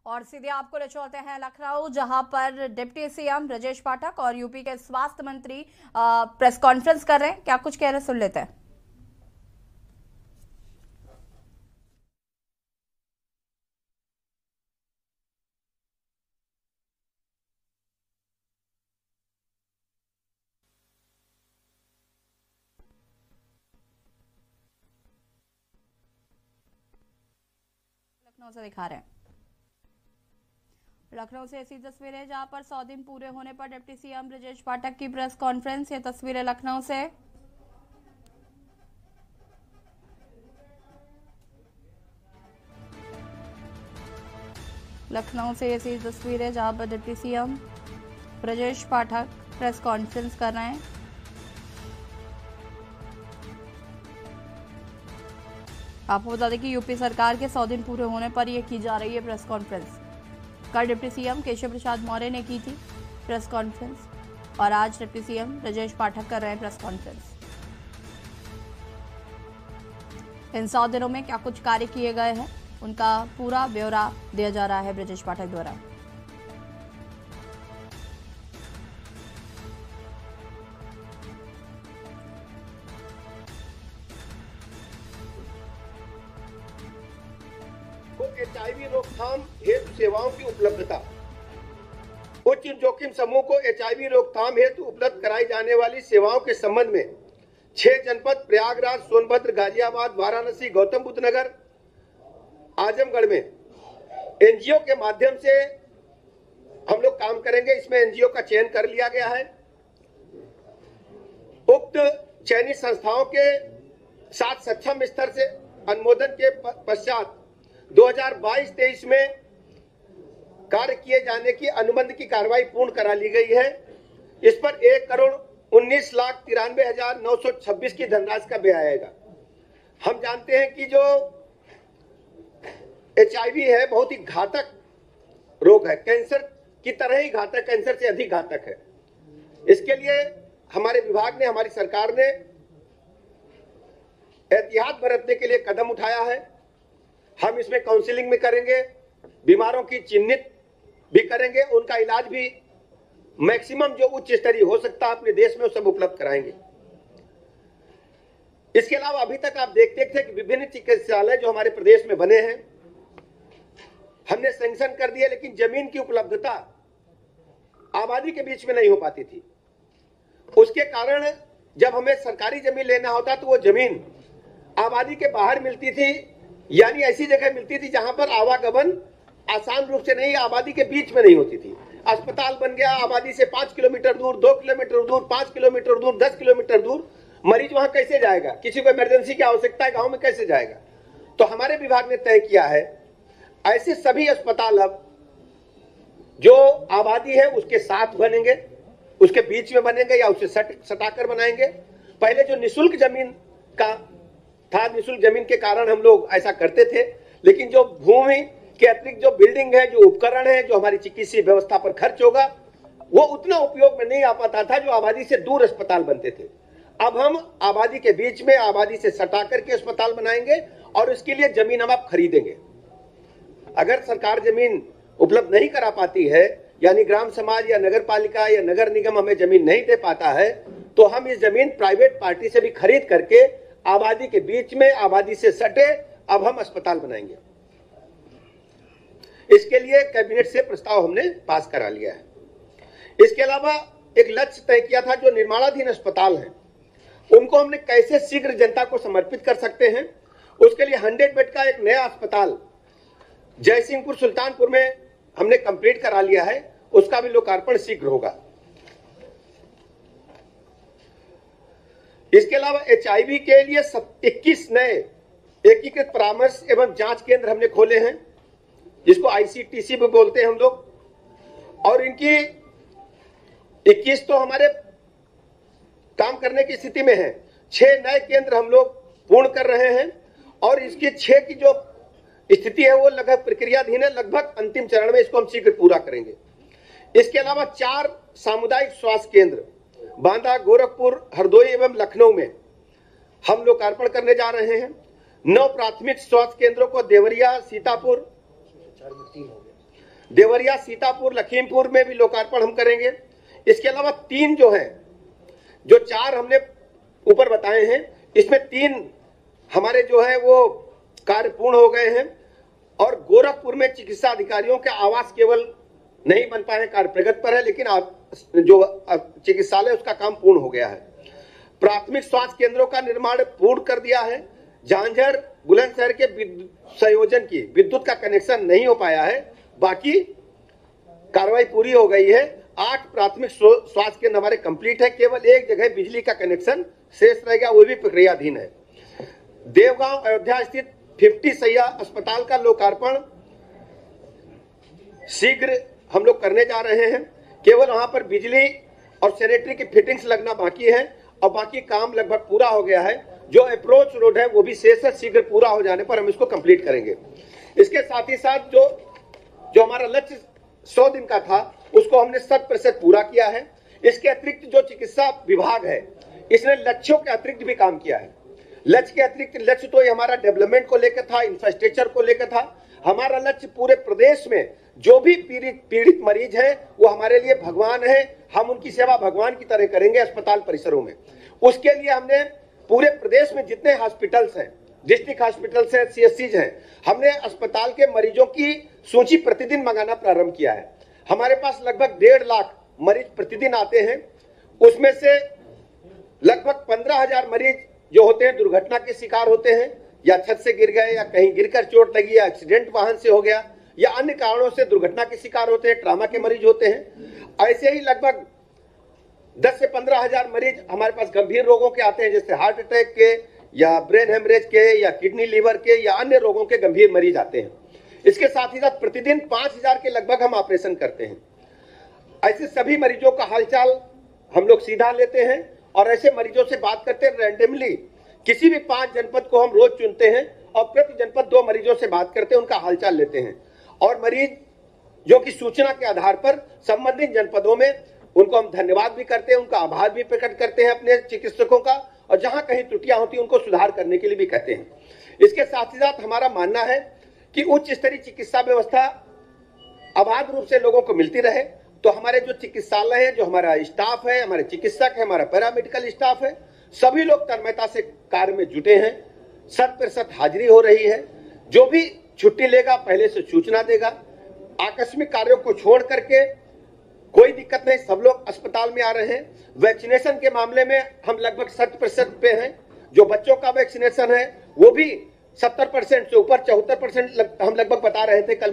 और सीधे आपको ले चलते हैं लखनऊ, जहां पर डिप्टी सीएम ब्रजेश पाठक और यूपी के स्वास्थ्य मंत्री प्रेस कॉन्फ्रेंस कर रहे हैं। क्या कुछ कह रहे हैं, सुन लेते हैं। लखनऊ से दिखा रहे हैं। लखनऊ से ऐसी तस्वीरें जहां पर 100 दिन पूरे होने पर डिप्टी सीएम ब्रजेश पाठक की प्रेस कॉन्फ्रेंस। ये तस्वीरें लखनऊ से। लखनऊ से ऐसी तस्वीरें जहां पर deputy CM Brajesh Pathak press conference कर रहे हैं। आपको बता दें कि यूपी सरकार के 100 दिन पूरे होने पर यह की जा रही है प्रेस कॉन्फ्रेंस। कल डिप्टी सीएम केशव प्रसाद मौर्य ने की थी प्रेस कॉन्फ्रेंस और आज डिप्टी सीएम ब्रजेश पाठक कर रहे हैं प्रेस कॉन्फ्रेंस। इन 100 दिनों में क्या कुछ कार्य किए गए हैं, उनका पूरा ब्यौरा दिया जा रहा है ब्रजेश पाठक द्वारा। HIV रोकथाम हेतु सेवाओं की उपलब्धता। उच्च जोखिम समूह को HIV रोकथाम हेतु उपलब्ध कराई जाने वाली सेवाओं के संबंध में 6 जनपद प्रयागराज, सोनभद्र, गाजियाबाद, वाराणसी, गौतम बुद्ध नगर, आजमगढ़ में एनजीओ के माध्यम से हम लोग काम करेंगे। इसमें एनजीओ का चयन कर लिया गया है। उक्त चयनित संस्थाओं के साथ सक्षम स्तर से अनुमोदन के पश्चात 2022-23 में कार्य किए जाने की अनुबंध की कार्रवाई पूर्ण करा ली गई है। इस पर 1,19,93,926 की धनराशि का व्यय आएगा। हम जानते हैं कि जो HIV है बहुत ही घातक रोग है, कैंसर की तरह ही घातक, कैंसर से अधिक घातक है। इसके लिए हमारे विभाग ने, हमारी सरकार ने एहतियात बरतने के लिए कदम उठाया है। हम इसमें काउंसलिंग भी करेंगे, बीमारों की चिन्हित भी करेंगे, उनका इलाज भी मैक्सिमम जो उच्च स्तरीय हो सकता है अपने देश में वो सब उपलब्ध कराएंगे। इसके अलावा अभी तक आप देखते थे कि विभिन्न चिकित्सालय जो हमारे प्रदेश में बने हैं हमने सैंक्शन कर दिए, लेकिन जमीन की उपलब्धता आबादी के बीच में नहीं हो पाती थी। उसके कारण जब हमें सरकारी जमीन लेना होता तो वो जमीन आबादी के बाहर मिलती थी, यानी ऐसी जगह मिलती थी जहां पर आवागमन आसान रूप से नहीं, आबादी के बीच में नहीं होती थी। अस्पताल बन गया आबादी से 5 किलोमीटर दूर, 2 किलोमीटर दूर, 5 किलोमीटर दूर, 10 किलोमीटर दूर। मरीज वहां कैसे जाएगा? किसी को इमरजेंसी की आवश्यकता है, गांव में कैसे जाएगा? तो हमारे विभाग ने तय किया है ऐसे सभी अस्पताल अब जो आबादी है उसके साथ बनेंगे, उसके बीच में बनेंगे या उससे सटाकर बनाएंगे। पहले जो निःशुल्क जमीन का था, निःशुल्क जमीन के कारण हम लोग ऐसा करते थे, लेकिन जो भूमि के अतिरिक्त जो बिल्डिंग है, जो उपकरण है, जो हमारी चिकित्सीय व्यवस्था पर खर्च होगा, वो उतना उपयोग में नहीं आ पाता था जो आबादी से दूर अस्पताल बनते थे। अब हम आबादी के बीच में, आबादी से सटा करके अस्पताल बनाएंगे और इसके लिए जमीन हम आप खरीदेंगे। अगर सरकार जमीन उपलब्ध नहीं करा पाती है, यानी ग्राम समाज या नगर पालिका या नगर निगम हमें जमीन नहीं दे पाता है, तो हम इस जमीन प्राइवेट पार्टी से भी खरीद करके आबादी के बीच में, आबादी से सटे अब हम अस्पताल बनाएंगे। इसके लिए कैबिनेट से प्रस्ताव हमने पास करा लिया है। इसके अलावा एक लक्ष्य तय किया था, जो निर्माणाधीन अस्पताल हैं उनको हमने कैसे शीघ्र जनता को समर्पित कर सकते हैं। उसके लिए 100 बेड का एक नया अस्पताल जयसिंहपुर सुल्तानपुर में हमने कंप्लीट करा लिया है, उसका भी लोकार्पण शीघ्र होगा। इसके अलावा HIV के लिए 21 नए एकीकृत परामर्श एवं जांच केंद्र हमने खोले हैं, जिसको ICTC भी बोलते हैं हम लोग, और इनकी 21 तो हमारे काम करने की स्थिति में है। 6 नए केंद्र हम लोग पूर्ण कर रहे हैं और इसकी 6 की जो स्थिति है वो लगभग प्रक्रियाधीन है, लगभग अंतिम चरण में, इसको हम शीघ्र पूरा करेंगे। इसके अलावा 4 सामुदायिक स्वास्थ्य केंद्र बांदा, गोरखपुर, हरदोई एवं लखनऊ में हम लोकार्पण करने जा रहे हैं। 9 प्राथमिक स्वास्थ्य केंद्रों को देवरिया, सीतापुर देवरिया, सीतापुर, लखीमपुर में भी लोकार्पण हम करेंगे। इसके अलावा 3 जो हैं, जो 4 हमने ऊपर बताए हैं, इसमें 3 हमारे जो है वो कार्य पूर्ण हो गए हैं। और गोरखपुर में चिकित्सा अधिकारियों के आवास केवल नहीं बन पाए, कार्य प्रगति पर है, लेकिन जो चिकित्सालय उसका काम पूर्ण हो गया है। प्राथमिक स्वास्थ्य केंद्रों का निर्माण पूर्ण कर दिया है। झांझर, बुलंदशहर के संयोजन की विद्युत का कनेक्शन नहीं हो पाया है, बाकी कार्रवाई पूरी हो गई है। 8 प्राथमिक स्वास्थ्य केंद्र हमारे कंप्लीट है, केवल एक जगह बिजली का कनेक्शन शेष रह गया, वो भी प्रक्रियाधीन है। देवगांव अयोध्या स्थित 50 सैया अस्पताल का लोकार्पण शीघ्र हम लोग करने जा रहे हैं। केवल वहां पर बिजली और सैनिटरी की फिटिंग्स लगना बाकी है और बाकी काम लगभग पूरा हो गया है। जो अप्रोच रोड है वो भी शेष है, शीघ्र पूरा हो जाने पर हम इसको कंप्लीट करेंगे। इसके साथ ही साथ जो हमारा लक्ष्य 100 दिन का था, उसको हमने 100% पूरा किया है। इसके अतिरिक्त जो चिकित्सा विभाग है, इसने लक्ष्यों के अतिरिक्त भी काम किया है। लक्ष्य के अतिरिक्त लक्ष्य तो ये हमारा डेवलपमेंट को लेकर था, इंफ्रास्ट्रक्चर को लेकर था। हमारा लक्ष्य पूरे प्रदेश में जो भी पीड़ित मरीज है वो हमारे लिए भगवान है, हम उनकी सेवा भगवान की तरह करेंगे अस्पताल परिसरों में। उसके लिए हमने पूरे प्रदेश में जितने हॉस्पिटल्स हैं, डिस्ट्रिक्ट हॉस्पिटल्स हैं, CSCs हैं, हमने अस्पताल के मरीजों की सूची प्रतिदिन मंगाना प्रारंभ किया है। हमारे पास लगभग 1.5 लाख मरीज प्रतिदिन आते हैं। उसमें से लगभग 15,000 मरीज जो होते हैं दुर्घटना के शिकार होते हैं, या छत से गिर गए, या कहीं गिरकर चोट लगी, या एक्सीडेंट वाहन से हो गया, या अन्य कारणों से दुर्घटना के शिकार होते हैं, ट्रामा के मरीज होते हैं। ऐसे ही लगभग 10 से 15,000 मरीज हमारे पास गंभीर रोगों के आते हैं, जैसे हार्ट अटैक के, या ब्रेन हेमरेज के, या किडनी लीवर के, या अन्य रोगों के गंभीर मरीज आते हैं। इसके साथ ही साथ प्रतिदिन 5,000 के लगभग हम ऑपरेशन करते हैं। ऐसे सभी मरीजों का हालचाल हम लोग सीधा लेते हैं और ऐसे मरीजों से बात करते हैं रैंडमली। किसी भी 5 जनपद को हम रोज चुनते हैं और प्रति जनपद 2 मरीजों से बात करते हैं, उनका हालचाल लेते हैं। और मरीज जो कि सूचना के आधार पर संबंधित जनपदों में उनको हम धन्यवाद भी करते हैं, उनका आभार भी प्रकट करते हैं अपने चिकित्सकों का, और जहां कहीं त्रुटियां होती हैं उनको सुधार करने के लिए भी कहते हैं। इसके साथ ही साथ हमारा मानना है कि उच्च स्तरीय चिकित्सा व्यवस्था अबाध रूप से लोगों को मिलती रहे, तो हमारे जो चिकित्सालय है, जो हमारा स्टाफ है, हमारे चिकित्सक है, हमारा पैरामेडिकल स्टाफ है, सभी लोग तन्मयता से कार्य में जुटे हैं। 100% हाजिरी हो रही है। जो भी छुट्टी लेगा पहले से सूचना देगा। आकस्मिक कार्यों को छोड़ करके कोई दिक्कत नहीं, सब लोग अस्पताल में आ रहे हैं। वैक्सीनेशन के मामले में हम लगभग 100% पे हैं। जो बच्चों का वैक्सीनेशन है वो भी 70% से ऊपर 74% हम लगभग बता रहे थे। कल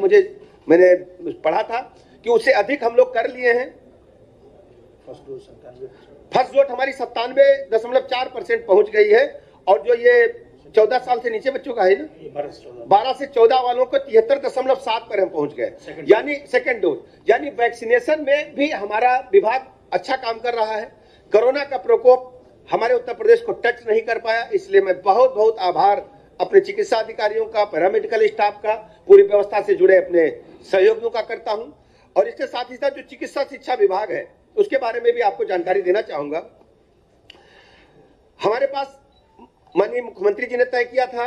मैंने पढ़ा था कि उससे अधिक हम लोग कर लिए हैं। फर्स्ट डोज हमारी 97.4% पहुंच गई है। और जो ये 14 साल से नीचे बच्चों का है ना, 12 से 14 वालों को 73.7 पर हम पहुंच गए, यानी सेकेंड डोज। यानी वैक्सीनेशन में भी हमारा विभाग अच्छा काम कर रहा है। कोरोना का प्रकोप हमारे उत्तर प्रदेश को टच नहीं कर पाया, इसलिए मैं बहुत बहुत आभार अपने चिकित्सा अधिकारियों का, पैरामेडिकल स्टाफ का, पूरी व्यवस्था से जुड़े अपने सहयोगियों का करता हूं। और इसके साथ ही साथ जो चिकित्सा शिक्षा विभाग है उसके बारे में भी आपको जानकारी देना चाहूंगा। हमारे पास माननीय मुख्यमंत्री जी ने तय किया था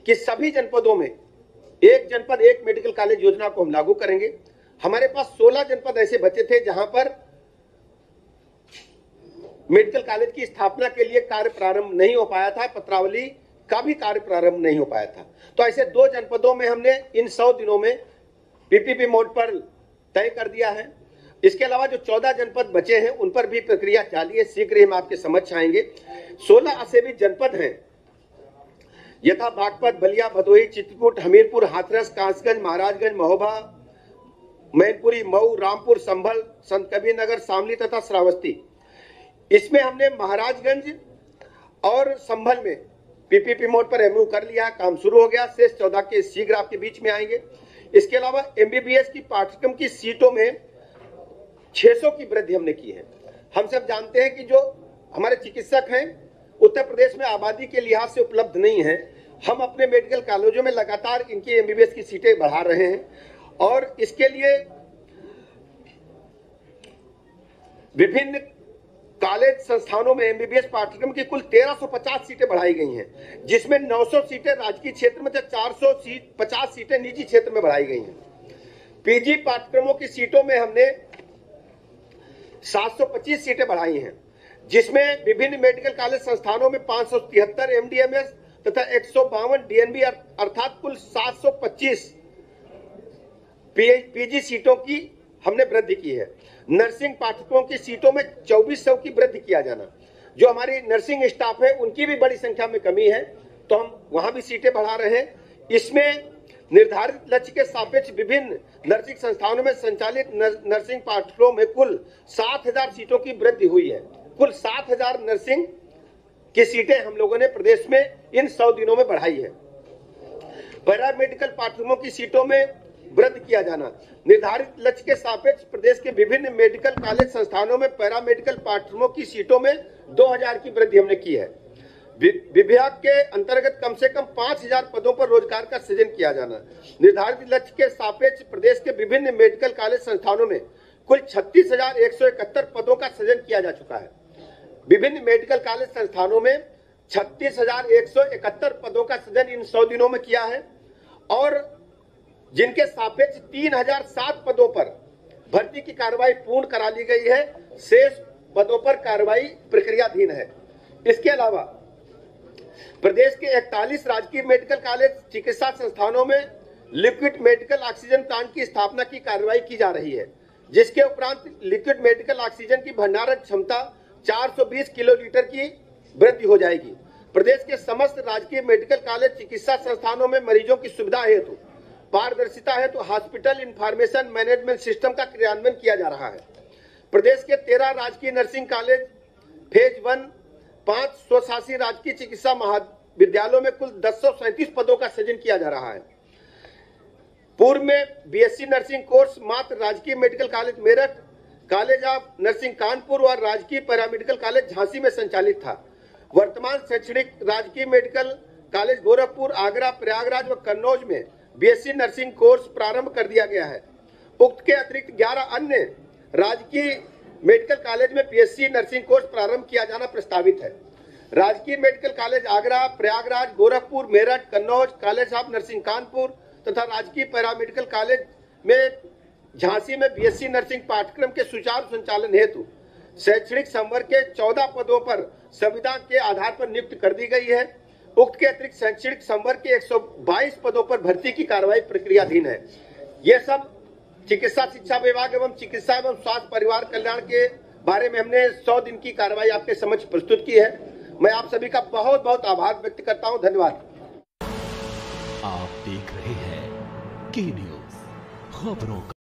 कि सभी जनपदों में एक जनपद एक मेडिकल कॉलेज योजना को हम लागू करेंगे। हमारे पास 16 जनपद ऐसे बचे थे जहां पर मेडिकल कॉलेज की स्थापना के लिए कार्य प्रारंभ नहीं हो पाया था, पत्रावली का भी कार्य प्रारंभ नहीं हो पाया था। तो ऐसे 2 जनपदों में हमने इन 100 दिनों में पीपीपी मोड पर तय कर दिया है। इसके अलावा जो 14 जनपद बचे हैं उन पर भी प्रक्रिया जारी है, शीघ्र ही हम आपके समक्ष आएंगे। 16 असेवित जनपद हैं, यथा बागपत, बलिया, भदोही, चित्रकूट, हमीरपुर, हाथरस, कासगंज, महाराजगंज, महोबा, मैनपुरी, मऊ, रामपुर, संभल, संत कबीर नगर, शामली तथा श्रावस्ती। इसमें हमने महाराजगंज और संभल में पीपीपी मोड पर एमयू कर लिया, काम शुरू हो गया। शेष 14 के शीघ्र आपके बीच में आएंगे। इसके अलावा एमबीबीएस की पाठ्यक्रम की सीटों में 600 की वृद्धि हमने की है। हम सब जानते हैं कि जो हमारे चिकित्सक हैं उत्तर प्रदेश में आबादी के लिहाज से उपलब्ध नहीं है। हम अपने मेडिकल कॉलेजों में लगातार इनकी एमबीबीएस की सीटें बढ़ा रहे हैं और इसके लिए विभिन्न कॉलेज संस्थानों में एमबीबीएस पाठ्यक्रम की कुल 1350 सीटें बढ़ाई गई हैं, जिसमें 900 सीटें राजकीय क्षेत्र में, 450 सीटें निजी क्षेत्र में बढ़ाई गई हैं। पीजी पाठ्यक्रमों की सीटों में हमने 725 सीटें बढ़ाई हैं, जिसमें विभिन्न मेडिकल कॉलेज संस्थानों में 573 एमडीएमएस तथा 152 डीएनबी अर्थात कुल 725 पीजी सीटों की हमने वृद्धि की है। नर्सिंग पाठकों की सीटों में 2400 की वृद्धि किया जाना। जो हमारी नर्सिंग स्टाफ है उनकी भी बड़ी संख्या में कमी है, तो हम वहां भी सीटें बढ़ा रहे हैं। इसमें निर्धारित लक्ष्य के सापेक्ष विभिन्न नर्सिंग संस्थानों में संचालित नर्सिंग पाठ्यक्रमों में कुल 7000 सीटों की वृद्धि हुई है। कुल 7000 नर्सिंग की सीटें हम लोगों ने प्रदेश में इन 100 दिनों में बढ़ाई है। पैरामेडिकल पाठ्यक्रमों की सीटों में वृद्धि किया जाना। निर्धारित लक्ष्य के सापेक्ष प्रदेश के विभिन्न मेडिकल कॉलेज संस्थानों में पैरामेडिकल पाठ्यक्रमों की सीटों में 2000 की वृद्धि हमने की है। विभाग के अंतर्गत कम से कम 5000 पदों पर रोजगार का सृजन किया जाना। निर्धारित लक्ष्य के सापेक्ष प्रदेश के विभिन्न मेडिकल कॉलेज संस्थानों में कुल 36,171 पदों का सृजन किया जा चुका है। विभिन्न मेडिकल कॉलेज संस्थानों में 36,171 पदों का सृजन इन 100 दिनों में किया है और जिनके सापेक्ष 3007 पदों पर भर्ती की कार्रवाई पूर्ण करा ली गई है। शेष पदों पर कार्रवाई प्रक्रियाधीन है। इसके अलावा प्रदेश के 41 राजकीय मेडिकल कॉलेज चिकित्सा संस्थानों में लिक्विड मेडिकल ऑक्सीजन प्लांट की स्थापना की कार्रवाई की जा रही है, जिसके उपरांत लिक्विड मेडिकल ऑक्सीजन की भंडारण क्षमता 420 किलोलीटर की वृद्धि हो जाएगी। प्रदेश के समस्त राजकीय मेडिकल कॉलेज चिकित्सा संस्थानों में मरीजों की सुविधा हेतु पारदर्शिता है तो हॉस्पिटल इंफॉर्मेशन मैनेजमेंट सिस्टम का क्रियान्वयन किया जा रहा है। प्रदेश के 13 राजकीय नर्सिंग कॉलेज फेज 1 5 स्वशासी राजकीय चिकित्सा महाविद्यालयों में कुल 1037 पदों का सृजन किया जा रहा है। पूर्व में बीएससी नर्सिंग कोर्स मात्र राजकीय medical college Meerut, college of nursing Kanpur और राजकीय पैरामेडिकल कॉलेज झांसी में संचालित था। वर्तमान शैक्षणिक राजकीय मेडिकल कॉलेज गोरखपुर, आगरा, प्रयागराज व कन्नौज में बीएससी नर्सिंग कोर्स प्रारंभ कर दिया गया है। उक्त के अतिरिक्त 11 अन्य राजकीय मेडिकल कॉलेज में बीएससी नर्सिंग कोर्स प्रारंभ किया जाना प्रस्तावित है। राजकीय medical college Agra, Prayagraj, Gorakhpur, Meerut, Kannauj, college of nursing Kanpur तथा राजकीय पैरामेडिकल कॉलेज में झांसी में बीएससी नर्सिंग पाठ्यक्रम के सुचारू संचालन हेतु शैक्षणिक संवर्ग के 14 पदों पर संविदा के आधार पर नियुक्त कर दी गई है। उक्त के अतिरिक्त शैक्षणिक संवर्ग के 122 पदों पर भर्ती की कार्रवाई प्रक्रियाधीन है। ये सब चिकित्सा शिक्षा विभाग एवं चिकित्सा एवं स्वास्थ्य परिवार कल्याण के बारे में हमने 100 दिन की कार्रवाई आपके समक्ष प्रस्तुत की है। मैं आप सभी का बहुत बहुत आभार व्यक्त करता हूं। धन्यवाद। आप देख रहे हैं के न्यूज़ खबरों